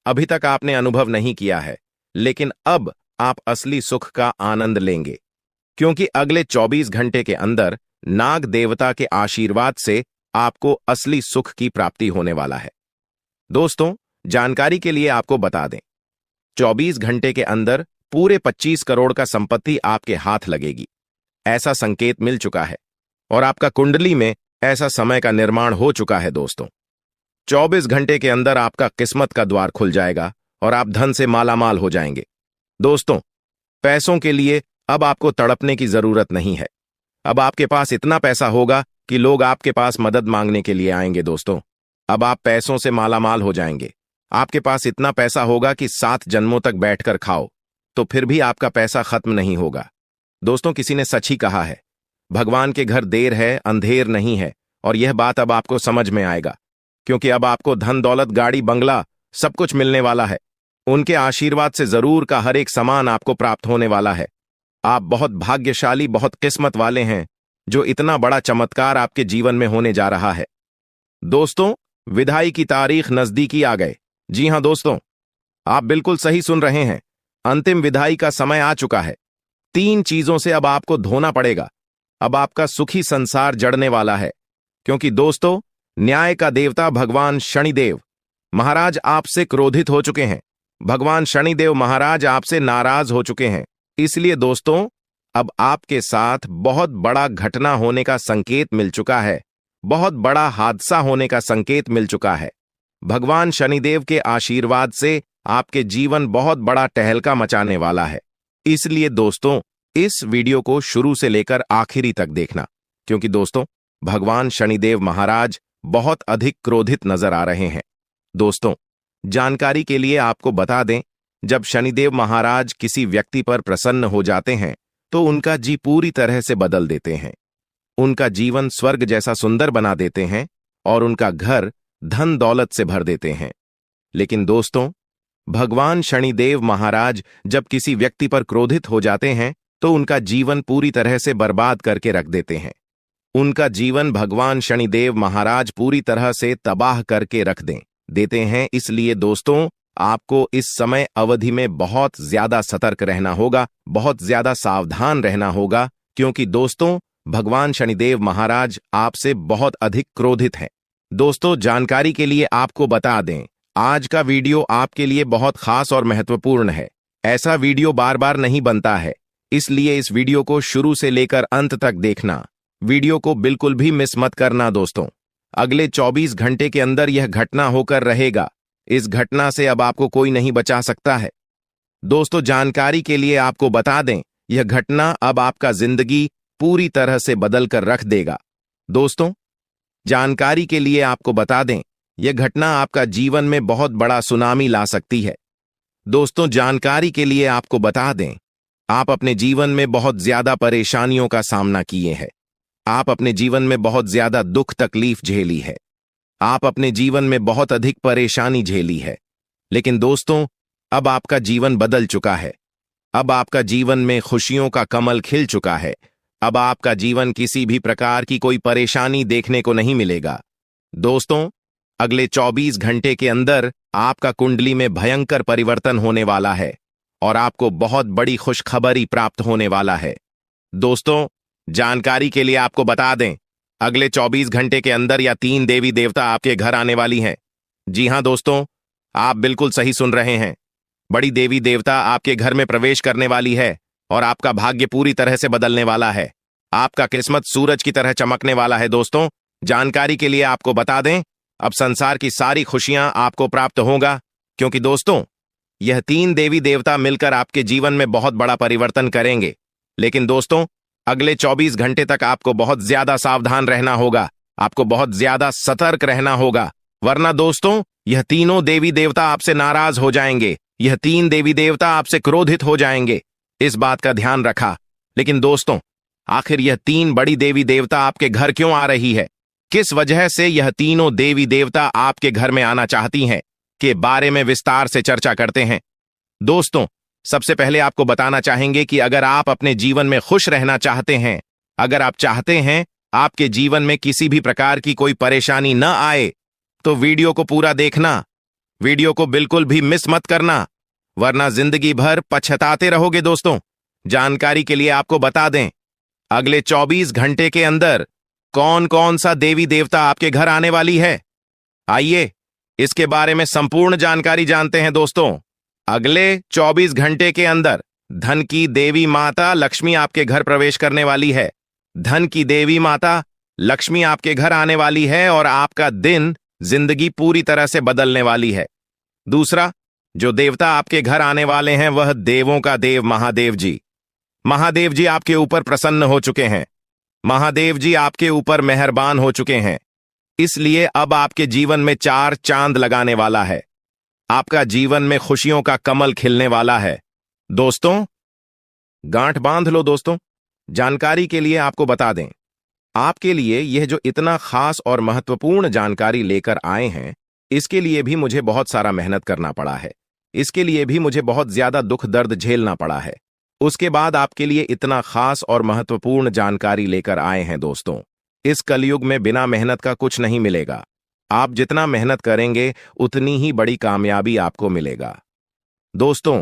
A: अभी तक आपने अनुभव नहीं किया है, लेकिन अब आप असली सुख का आनंद लेंगे, क्योंकि अगले 24 घंटे के अंदर नाग देवता के आशीर्वाद से आपको असली सुख की प्राप्ति होने वाला है। दोस्तों, जानकारी के लिए आपको बता दें, 24 घंटे के अंदर पूरे 25 करोड़ का संपत्ति आपके हाथ लगेगी। ऐसा संकेत मिल चुका है और आपका कुंडली में ऐसा समय का निर्माण हो चुका है। दोस्तों, 24 घंटे के अंदर आपका किस्मत का द्वार खुल जाएगा और आप धन से मालामाल हो जाएंगे। दोस्तों, पैसों के लिए अब आपको तड़पने की जरूरत नहीं है। अब आपके पास इतना पैसा होगा कि लोग आपके पास मदद मांगने के लिए आएंगे। दोस्तों, अब आप पैसों से मालामाल हो जाएंगे। आपके पास इतना पैसा होगा कि 7 जन्मों तक बैठकर खाओ तो फिर भी आपका पैसा खत्म नहीं होगा। दोस्तों, किसी ने सच ही कहा है, भगवान के घर देर है अंधेर नहीं है, और यह बात अब आपको समझ में आएगा, क्योंकि अब आपको धन दौलत गाड़ी बंगला सब कुछ मिलने वाला है। उनके आशीर्वाद से जरूर का हर एक सामान आपको प्राप्त होने वाला है। आप बहुत भाग्यशाली, बहुत किस्मत वाले हैं जो इतना बड़ा चमत्कार आपके जीवन में होने जा रहा है। दोस्तों, विदाई की तारीख नजदीकी आ गए। जी हां दोस्तों, आप बिल्कुल सही सुन रहे हैं। अंतिम विदाई का समय आ चुका है। 3 चीजों से अब आपको धोना पड़ेगा। अब आपका सुखी संसार जड़ने वाला है, क्योंकि दोस्तों, न्याय का देवता भगवान शनिदेव महाराज आपसे क्रोधित हो चुके हैं। भगवान शनिदेव महाराज आपसे नाराज हो चुके हैं। इसलिए दोस्तों, अब आपके साथ बहुत बड़ा घटना होने का संकेत मिल चुका है। बहुत बड़ा हादसा होने का संकेत मिल चुका है। भगवान शनिदेव के आशीर्वाद से आपके जीवन बहुत बड़ा टहलका मचाने वाला है। इसलिए दोस्तों, इस वीडियो को शुरू से लेकर आखिरी तक देखना, क्योंकि दोस्तों, भगवान शनिदेव महाराज बहुत अधिक क्रोधित नजर आ रहे हैं। दोस्तों, जानकारी के लिए आपको बता दें, जब शनिदेव महाराज किसी व्यक्ति पर प्रसन्न हो जाते हैं तो उनका जी पूरी तरह से बदल देते हैं। उनका जीवन स्वर्ग जैसा सुंदर बना देते हैं और उनका घर धन दौलत से भर देते हैं। लेकिन दोस्तों, भगवान शनिदेव महाराज जब किसी व्यक्ति पर क्रोधित हो जाते हैं तो उनका जीवन पूरी तरह से बर्बाद करके रख देते हैं। उनका जीवन भगवान शनिदेव महाराज पूरी तरह से तबाह करके रख देते हैं। इसलिए दोस्तों, आपको इस समय अवधि में बहुत ज्यादा सतर्क रहना होगा, बहुत ज्यादा सावधान रहना होगा, क्योंकि दोस्तों, भगवान शनिदेव महाराज आपसे बहुत अधिक क्रोधित हैं। दोस्तों, जानकारी के लिए आपको बता दें, आज का वीडियो आपके लिए बहुत खास और महत्वपूर्ण है। ऐसा वीडियो बार बार नहीं बनता है, इसलिए इस वीडियो को शुरू से लेकर अंत तक देखना। वीडियो को बिल्कुल भी मिस मत करना। दोस्तों, अगले 24 घंटे के अंदर यह घटना होकर रहेगा। इस घटना से अब आपको कोई नहीं बचा सकता है। दोस्तों, जानकारी के लिए आपको बता दें, यह घटना अब आपका जिंदगी पूरी तरह से बदल कर रख देगा। दोस्तों, जानकारी के लिए आपको बता दें, यह घटना आपका जीवन में बहुत बड़ा सुनामी ला सकती है। दोस्तों, जानकारी के लिए आपको बता दें, आप अपने जीवन में बहुत ज्यादा परेशानियों का सामना किए हैं। आप अपने जीवन में बहुत ज्यादा दुख तकलीफ झेली है। आप अपने जीवन में बहुत अधिक परेशानी झेली है। लेकिन दोस्तों, अब आपका जीवन बदल चुका है। अब आपका जीवन में खुशियों का कमल खिल चुका है। अब आपका जीवन किसी भी प्रकार की कोई परेशानी देखने को नहीं मिलेगा। दोस्तों, अगले 24 घंटे के अंदर आपका कुंडली में भयंकर परिवर्तन होने वाला है और आपको बहुत बड़ी खुशखबरी प्राप्त होने वाला है। दोस्तों, जानकारी के लिए आपको बता दें, अगले 24 घंटे के अंदर या 3 देवी देवता आपके घर आने वाली हैं। जी हां दोस्तों, आप बिल्कुल सही सुन रहे हैं। बड़ी देवी देवता आपके घर में प्रवेश करने वाली है और आपका भाग्य पूरी तरह से बदलने वाला है। आपका किस्मत सूरज की तरह चमकने वाला है। दोस्तों, जानकारी के लिए आपको बता दें, अब संसार की सारी खुशियां आपको प्राप्त होगा, क्योंकि दोस्तों, यह 3 देवी देवता मिलकर आपके जीवन में बहुत बड़ा परिवर्तन करेंगे। लेकिन दोस्तों, अगले 24 घंटे तक आपको बहुत ज्यादा सावधान रहना होगा, आपको बहुत ज्यादा सतर्क रहना होगा, वरना दोस्तों, यह तीनों देवी देवता आपसे नाराज हो जाएंगे, यह 3 देवी देवता आपसे क्रोधित हो जाएंगे। इस बात का ध्यान रखा। लेकिन दोस्तों, आखिर यह 3 बड़ी देवी देवता आपके घर क्यों आ रही है? किस वजह से यह तीनों देवी देवता आपके घर में आना चाहती हैं के बारे में विस्तार से चर्चा करते हैं। दोस्तों, सबसे पहले आपको बताना चाहेंगे कि अगर आप अपने जीवन में खुश रहना चाहते हैं, अगर आप चाहते हैं आपके जीवन में किसी भी प्रकार की कोई परेशानी न आए, तो वीडियो को पूरा देखना, वीडियो को बिल्कुल भी मिस मत करना, वरना जिंदगी भर पछताते रहोगे। दोस्तों, जानकारी के लिए आपको बता दें, अगले 24 घंटे के अंदर कौन कौन सा देवी देवता आपके घर आने वाली है, आइए इसके बारे में संपूर्ण जानकारी जानते हैं। दोस्तों, अगले 24 घंटे के अंदर धन की देवी माता लक्ष्मी आपके घर प्रवेश करने वाली है। धन की देवी माता लक्ष्मी आपके घर आने वाली है और आपका दिन, जिंदगी पूरी तरह से बदलने वाली है। दूसरा, जो देवता आपके घर आने वाले हैं वह देवों का देव महादेव जी। महादेव जी आपके ऊपर प्रसन्न हो चुके हैं, महादेव जी आपके ऊपर मेहरबान हो चुके हैं, इसलिए अब आपके जीवन में 4 चांद लगाने वाला है। आपका जीवन में खुशियों का कमल खिलने वाला है। दोस्तों, गांठ बांध लो। दोस्तों, जानकारी के लिए आपको बता दें, आपके लिए यह जो इतना खास और महत्वपूर्ण जानकारी लेकर आए हैं, इसके लिए भी मुझे बहुत सारा मेहनत करना पड़ा है, इसके लिए भी मुझे बहुत ज्यादा दुख दर्द झेलना पड़ा है। उसके बाद आपके लिए इतना खास और महत्वपूर्ण जानकारी लेकर आए हैं। दोस्तों, इस कलयुग में बिना मेहनत का कुछ नहीं मिलेगा। आप जितना मेहनत करेंगे उतनी ही बड़ी कामयाबी आपको मिलेगा। दोस्तों,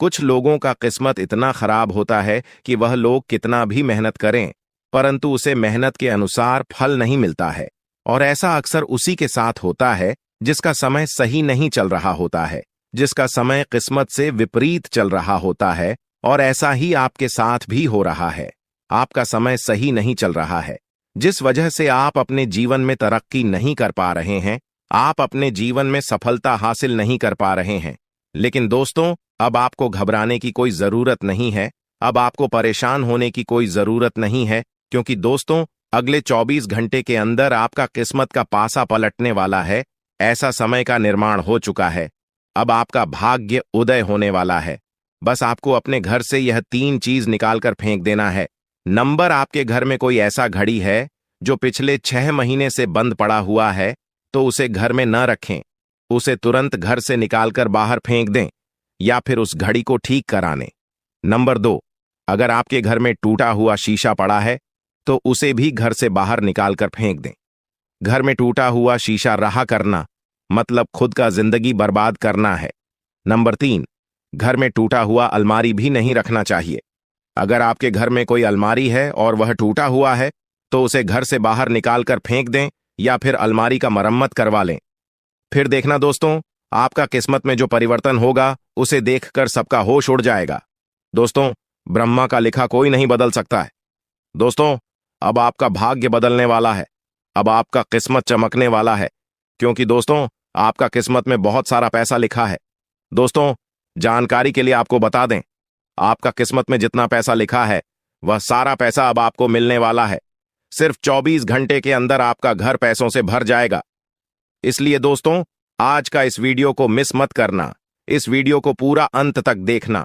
A: कुछ लोगों का किस्मत इतना खराब होता है कि वह लोग कितना भी मेहनत करें, परंतु उसे मेहनत के अनुसार फल नहीं मिलता है, और ऐसा अक्सर उसी के साथ होता है जिसका समय सही नहीं चल रहा होता है, जिसका समय किस्मत से विपरीत चल रहा होता है। और ऐसा ही आपके साथ भी हो रहा है। आपका समय सही नहीं चल रहा है, जिस वजह से आप अपने जीवन में तरक्की नहीं कर पा रहे हैं, आप अपने जीवन में सफलता हासिल नहीं कर पा रहे हैं। लेकिन दोस्तों, अब आपको घबराने की कोई जरूरत नहीं है, अब आपको परेशान होने की कोई जरूरत नहीं है, क्योंकि दोस्तों, अगले 24 घंटे के अंदर आपका किस्मत का पासा पलटने वाला है। ऐसा समय का निर्माण हो चुका है। अब आपका भाग्य उदय होने वाला है। बस आपको अपने घर से यह 3 चीज निकालकर फेंक देना है। नंबर, आपके घर में कोई ऐसा घड़ी है जो पिछले 6 महीने से बंद पड़ा हुआ है, तो उसे घर में न रखें, उसे तुरंत घर से निकालकर बाहर फेंक दें या फिर उस घड़ी को ठीक कराने। नंबर 2, अगर आपके घर में टूटा हुआ शीशा पड़ा है तो उसे भी घर से बाहर निकालकर फेंक दें। घर में टूटा हुआ शीशा रहा करना मतलब खुद का जिंदगी बर्बाद करना है। नंबर 3, घर में टूटा हुआ अलमारी भी नहीं रखना चाहिए। अगर आपके घर में कोई अलमारी है और वह टूटा हुआ है तो उसे घर से बाहर निकालकर फेंक दें या फिर अलमारी का मरम्मत करवा लें। फिर देखना दोस्तों, आपका किस्मत में जो परिवर्तन होगा उसे देखकर सबका होश उड़ जाएगा। दोस्तों, ब्रह्मा का लिखा कोई नहीं बदल सकता है। दोस्तों, अब आपका भाग्य बदलने वाला है, अब आपका किस्मत चमकने वाला है, क्योंकि दोस्तों, आपका किस्मत में बहुत सारा पैसा लिखा है। दोस्तों, जानकारी के लिए आपको बता दें, आपका किस्मत में जितना पैसा लिखा है वह सारा पैसा अब आपको मिलने वाला है। सिर्फ 24 घंटे के अंदर आपका घर पैसों से भर जाएगा। इसलिए दोस्तों, आज का इस वीडियो को मिस मत करना, इस वीडियो को पूरा अंत तक देखना।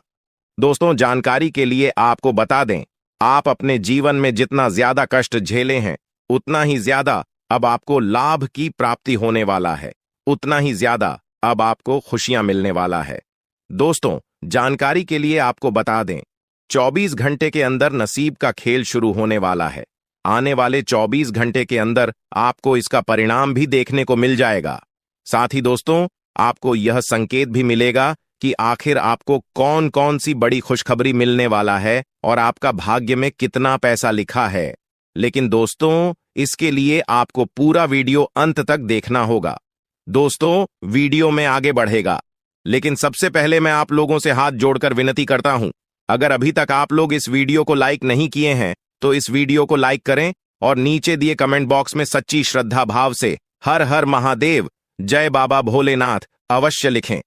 A: दोस्तों, जानकारी के लिए आपको बता दें, आप अपने जीवन में जितना ज्यादा कष्ट झेले हैं उतना ही ज्यादा अब आपको लाभ की प्राप्ति होने वाला है, उतना ही ज्यादा अब आपको खुशियां मिलने वाला है। दोस्तों, जानकारी के लिए आपको बता दें, 24 घंटे के अंदर नसीब का खेल शुरू होने वाला है। आने वाले 24 घंटे के अंदर आपको इसका परिणाम भी देखने को मिल जाएगा। साथ ही दोस्तों, आपको यह संकेत भी मिलेगा कि आखिर आपको कौन कौन सी बड़ी खुशखबरी मिलने वाला है और आपका भाग्य में कितना पैसा लिखा है। लेकिन दोस्तों, इसके लिए आपको पूरा वीडियो अंत तक देखना होगा। दोस्तों, वीडियो में आगे बढ़ेगा, लेकिन सबसे पहले मैं आप लोगों से हाथ जोड़कर विनती करता हूं, अगर अभी तक आप लोग इस वीडियो को लाइक नहीं किए हैं तो इस वीडियो को लाइक करें और नीचे दिए कमेंट बॉक्स में सच्ची श्रद्धा भाव से हर हर महादेव, जय बाबा भोलेनाथ अवश्य लिखें।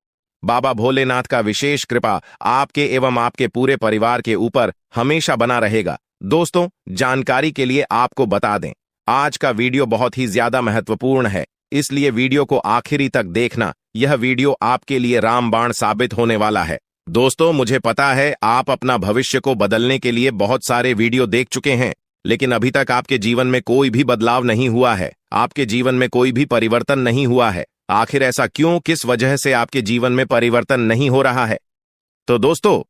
A: बाबा भोलेनाथ का विशेष कृपा आपके एवं आपके पूरे परिवार के ऊपर हमेशा बना रहेगा। दोस्तों, जानकारी के लिए आपको बता दें, आज का वीडियो बहुत ही ज्यादा महत्वपूर्ण है, इसलिए वीडियो को आखिरी तक देखना। यह वीडियो आपके लिए रामबाण साबित होने वाला है। दोस्तों, मुझे पता है आप अपना भविष्य को बदलने के लिए बहुत सारे वीडियो देख चुके हैं, लेकिन अभी तक आपके जीवन में कोई भी बदलाव नहीं हुआ है, आपके जीवन में कोई भी परिवर्तन नहीं हुआ है। आखिर ऐसा क्यों, किस वजह से आपके जीवन में परिवर्तन नहीं हो रहा है? तो दोस्तों,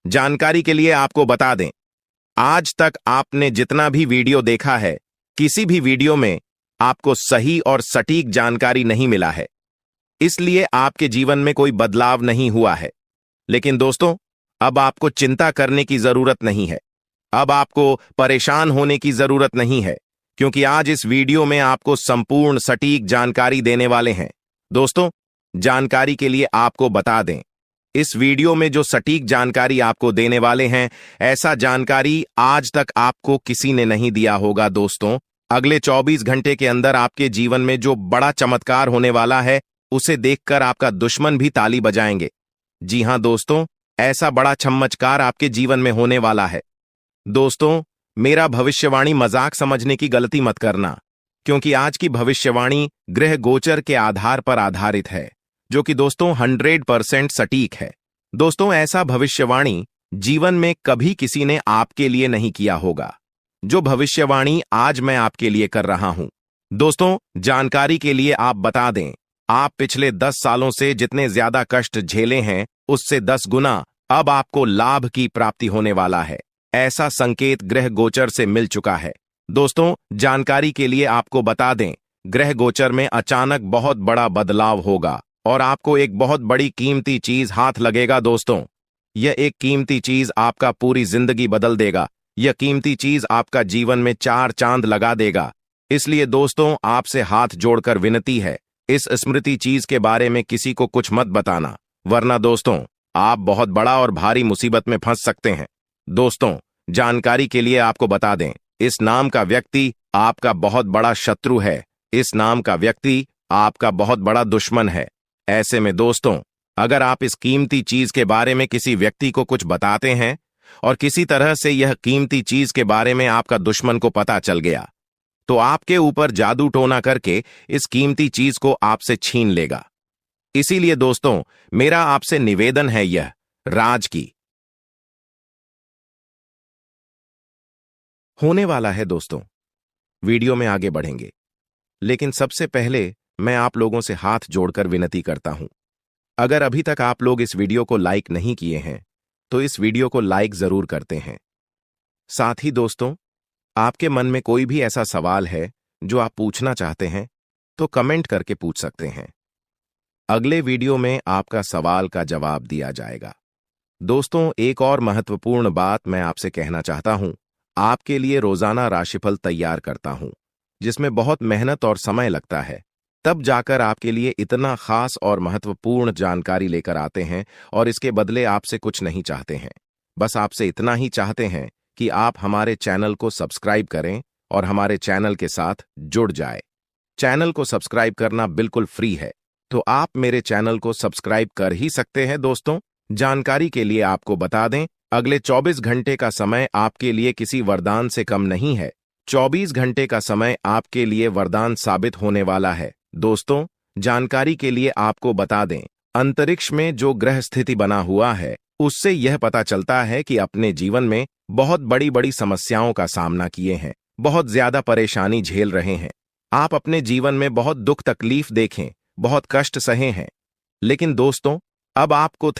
A: जानकारी के लिए आपको बता दें, आज तक आपने जितना भी वीडियो देखा है, किसी भी वीडियो में आपको सही और सटीक जानकारी नहीं मिला है, इसलिए आपके जीवन में कोई बदलाव नहीं हुआ है। लेकिन दोस्तों, अब आपको चिंता करने की जरूरत नहीं है, अब आपको परेशान होने की जरूरत नहीं है, क्योंकि आज इस वीडियो में आपको संपूर्ण सटीक जानकारी देने वाले हैं। दोस्तों, जानकारी के लिए आपको बता दें, इस वीडियो में जो सटीक जानकारी आपको देने वाले हैं, ऐसा जानकारी आज तक आपको किसी ने नहीं दिया होगा। दोस्तों, अगले 24 घंटे के अंदर आपके जीवन में जो बड़ा चमत्कार होने वाला है, उसे देखकर आपका दुश्मन भी ताली बजाएंगे। जी हां दोस्तों, ऐसा बड़ा चमत्कार आपके जीवन में होने वाला है। दोस्तों, मेरा भविष्यवाणी मजाक समझने की गलती मत करना, क्योंकि आज की भविष्यवाणी ग्रह गोचर के आधार पर आधारित है, जो कि दोस्तों 100% सटीक है। दोस्तों, ऐसा भविष्यवाणी जीवन में कभी किसी ने आपके लिए नहीं किया होगा, जो भविष्यवाणी आज मैं आपके लिए कर रहा हूं। दोस्तों, जानकारी के लिए आप बता दें, आप पिछले 10 सालों से जितने ज्यादा कष्ट झेले हैं, उससे 10 गुना अब आपको लाभ की प्राप्ति होने वाला है। ऐसा संकेत ग्रह गोचर से मिल चुका है। दोस्तों, जानकारी के लिए आपको बता दें, ग्रह गोचर में अचानक बहुत बड़ा बदलाव होगा और आपको एक बहुत बड़ी कीमती चीज हाथ लगेगा। दोस्तों, यह एक कीमती चीज आपका पूरी जिंदगी बदल देगा। यह कीमती चीज आपका जीवन में 4 चांद लगा देगा। इसलिए दोस्तों, आपसे हाथ जोड़कर विनती है, इस स्मृति चीज के बारे में किसी को कुछ मत बताना, वरना दोस्तों आप बहुत बड़ा और भारी मुसीबत में फंस सकते हैं। दोस्तों, जानकारी के लिए आपको बता दें, इस नाम का व्यक्ति आपका बहुत बड़ा शत्रु है, इस नाम का व्यक्ति आपका बहुत बड़ा दुश्मन है। ऐसे में दोस्तों, अगर आप इस कीमती चीज के बारे में किसी व्यक्ति को कुछ बताते हैं और किसी तरह से यह कीमती चीज के बारे में आपका दुश्मन को पता चल गया, तो आपके ऊपर जादू टोना करके इस कीमती चीज को आपसे छीन लेगा। इसीलिए दोस्तों, मेरा आपसे निवेदन है, यह राज की होने वाला है। दोस्तों, वीडियो में आगे बढ़ेंगे, लेकिन सबसे पहले मैं आप लोगों से हाथ जोड़कर विनती करता हूं, अगर अभी तक आप लोग इस वीडियो को लाइक नहीं किए हैं तो इस वीडियो को लाइक जरूर करते हैं। साथ ही दोस्तों, आपके मन में कोई भी ऐसा सवाल है जो आप पूछना चाहते हैं तो कमेंट करके पूछ सकते हैं, अगले वीडियो में आपका सवाल का जवाब दिया जाएगा। दोस्तों, एक और महत्वपूर्ण बात मैं आपसे कहना चाहता हूं, आपके लिए रोजाना राशिफल तैयार करता हूं, जिसमें बहुत मेहनत और समय लगता है, तब जाकर आपके लिए इतना खास और महत्वपूर्ण जानकारी लेकर आते हैं, और इसके बदले आपसे कुछ नहीं चाहते हैं, बस आपसे इतना ही चाहते हैं कि आप हमारे चैनल को सब्सक्राइब करें और हमारे चैनल के साथ जुड़ जाए। चैनल को सब्सक्राइब करना बिल्कुल फ्री है, तो आप मेरे चैनल को सब्सक्राइब कर ही सकते हैं। दोस्तों, जानकारी के लिए आपको बता दें, अगले 24 घंटे का समय आपके लिए किसी वरदान से कम नहीं है। 24 घंटे का समय आपके लिए वरदान साबित होने वाला है। दोस्तों, जानकारी के लिए आपको बता दें, अंतरिक्ष में जो ग्रह स्थिति बना हुआ है, उससे यह पता चलता है कि अपने जीवन में बहुत बड़ी बड़ी समस्याओं का सामना किए हैं, बहुत ज्यादा परेशानी झेल रहे हैं। आप अपने जीवन में बहुत दुख तकलीफ देखें, बहुत कष्ट सहे हैं, लेकिन दोस्तों, अब आपको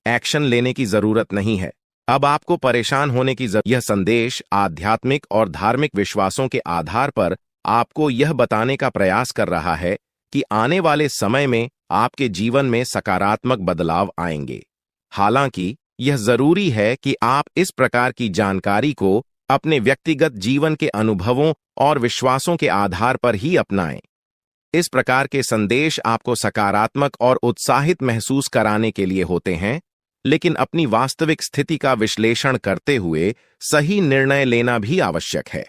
A: एक्शन लेने की जरूरत नहीं है। अब आपको परेशान होने की जरूरत। यह संदेश आध्यात्मिक और धार्मिक विश्वासों के आधार पर आपको यह बताने का प्रयास कर रहा है कि आने वाले समय में आपके जीवन में सकारात्मक बदलाव आएंगे। हालांकि यह जरूरी है कि आप इस प्रकार की जानकारी को अपने व्यक्तिगत जीवन के अनुभवों और विश्वासों के आधार पर ही अपनाएं। इस प्रकार के संदेश आपको सकारात्मक और उत्साहित महसूस कराने के लिए होते हैं, लेकिन अपनी वास्तविक स्थिति का विश्लेषण करते हुए सही निर्णय लेना भी आवश्यक है।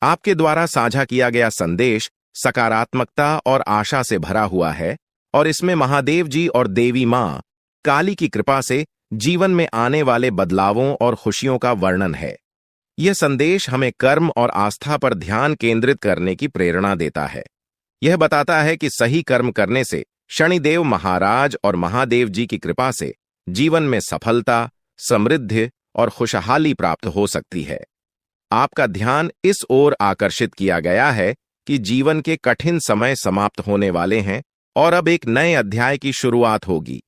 A: आपके द्वारा साझा किया गया संदेश सकारात्मकता और आशा से भरा हुआ है और इसमें महादेव जी और देवी मां काली की कृपा से जीवन में आने वाले बदलावों और खुशियों का वर्णन है। यह संदेश हमें कर्म और आस्था पर ध्यान केंद्रित करने की प्रेरणा देता है। यह बताता है कि सही कर्म करने से शनिदेव महाराज और महादेव जी की कृपा से जीवन में सफलता, समृद्धि और खुशहाली प्राप्त हो सकती है। आपका ध्यान इस ओर आकर्षित किया गया है कि जीवन के कठिन समय समाप्त होने वाले हैं और अब एक नए अध्याय की शुरुआत होगी,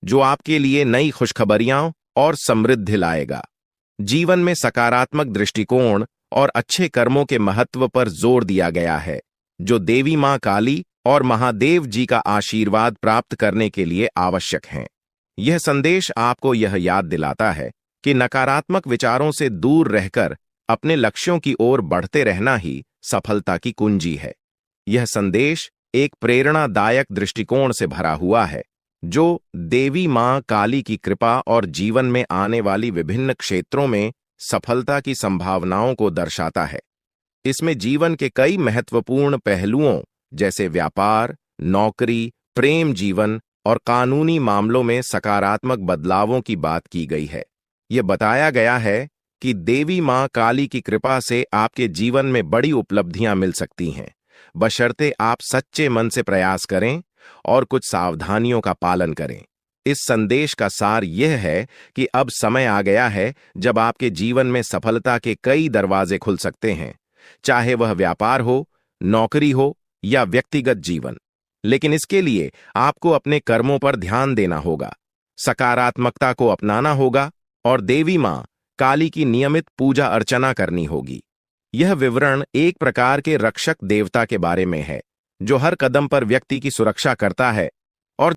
A: जो आपके लिए नई खुशखबरियां और समृद्धि लाएगा। जीवन में सकारात्मक दृष्टिकोण और अच्छे कर्मों के महत्व पर जोर दिया गया है, जो देवी मां काली और महादेव जी का आशीर्वाद प्राप्त करने के लिए आवश्यक हैं। यह संदेश आपको यह याद दिलाता है कि नकारात्मक विचारों से दूर रहकर अपने लक्ष्यों की ओर बढ़ते रहना ही सफलता की कुंजी है। यह संदेश एक प्रेरणादायक दृष्टिकोण से भरा हुआ है, जो देवी मां काली की कृपा और जीवन में आने वाली विभिन्न क्षेत्रों में सफलता की संभावनाओं को दर्शाता है। इसमें जीवन के कई महत्वपूर्ण पहलुओं जैसे व्यापार, नौकरी, प्रेम जीवन और कानूनी मामलों में सकारात्मक बदलावों की बात की गई है। यह बताया गया है कि देवी मां काली की कृपा से आपके जीवन में बड़ी उपलब्धियां मिल सकती हैं, बशर्ते आप सच्चे मन से प्रयास करें और कुछ सावधानियों का पालन करें। इस संदेश का सार यह है कि अब समय आ गया है जब आपके जीवन में सफलता के कई दरवाजे खुल सकते हैं, चाहे वह व्यापार हो, नौकरी हो या व्यक्तिगत जीवन। लेकिन इसके लिए आपको अपने कर्मों पर ध्यान देना होगा, सकारात्मकता को अपनाना होगा और देवी मां काली की नियमित पूजा अर्चना करनी होगी। यह विवरण एक प्रकार के रक्षक देवता के बारे में है, जो हर कदम पर व्यक्ति की सुरक्षा करता है और